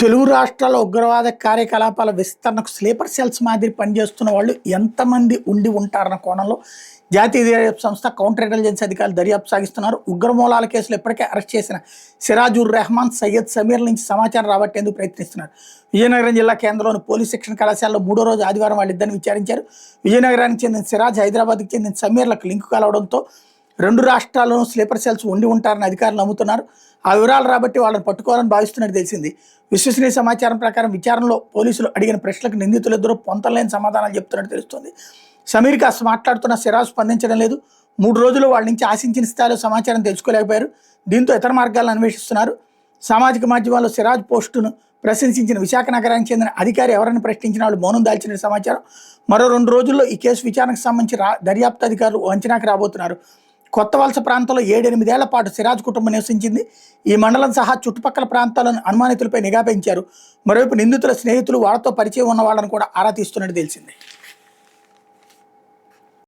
తెలుగు రాష్ట్రాల్లో ఉగ్రవాద కార్యకలాపాల విస్తరణకు స్లీపర్ సెల్స్ మాదిరి పనిచేస్తున్న వాళ్ళు ఎంతమంది ఉండి ఉంటారన్న కోణంలో జాతీయ దర్యాప్తు సంస్థ కౌంటర్ ఇంటెలిజెన్స్ అధికారులు దర్యాప్తు సాగిస్తున్నారు. ఉగ్రమూలాల కేసులో ఇప్పటికే అరెస్ట్ చేసిన సిరాజుర్ రెహమాన్, సయ్యద్ సమీర్ నుంచి సమాచారం రాబట్టేందుకు ప్రయత్నిస్తున్నారు. విజయనగరం జిల్లా కేంద్రంలోని పోలీస్ శిక్షణ కళాశాలలో 3వ రోజు ఆదివారం వాళ్ళిద్దరిని విచారించారు. విజయనగరానికి చెందిన సిరాజ్, హైదరాబాద్కి చెందిన సమీర్లకు లింకు కలవడంతో రెండు రాష్ట్రాల్లోనూ స్లీపర్ సెల్స్ ఉండి ఉంటారని అధికారులు నమ్ముతున్నారు. ఆ వివరాలు రాబట్టి వాళ్ళని పట్టుకోవాలని భావిస్తున్నట్టు తెలిసింది. విశ్వసనీయ సమాచారం ప్రకారం విచారణలో పోలీసులు అడిగిన ప్రశ్నలకు నిందితులిద్దరూ పొంతలేని సమాధానాలు చెప్తున్నట్టు తెలుస్తుంది. సమీర్ కాస్త మాట్లాడుతున్న సిరాజ్ స్పందించడం లేదు. 3 రోజులు వాళ్ళ నుంచి ఆశించిన స్థాయిలో సమాచారం తెలుసుకోలేకపోయారు. దీంతో ఇతర మార్గాలను అన్వేషిస్తున్నారు. సామాజిక మాధ్యమాల్లో సిరాజ్ పోస్టును ప్రశంసించిన విశాఖ నగరానికి చెందిన అధికారి ఎవరైనా ప్రశ్నించిన వాళ్ళు మౌనం దాల్చిన సమాచారం. మరో 2 రోజుల్లో ఈ కేసు విచారణకు సంబంధించి దర్యాప్తు అధికారులు అంచనాకు రాబోతున్నారు. కొత్త వలస ప్రాంతంలో 7-8 ఏళ్ల పాటు సిరాజ్ కుటుంబం నివసించింది. ఈ మండలం సహా చుట్టుపక్కల ప్రాంతాలను అనుమానితులపై నిఘా పెంచారు. మరోవైపు నిందితుల స్నేహితులు, వాళ్ళతో పరిచయం ఉన్న వాళ్ళని కూడా ఆరా తీస్తున్నట్టు తెలిసింది.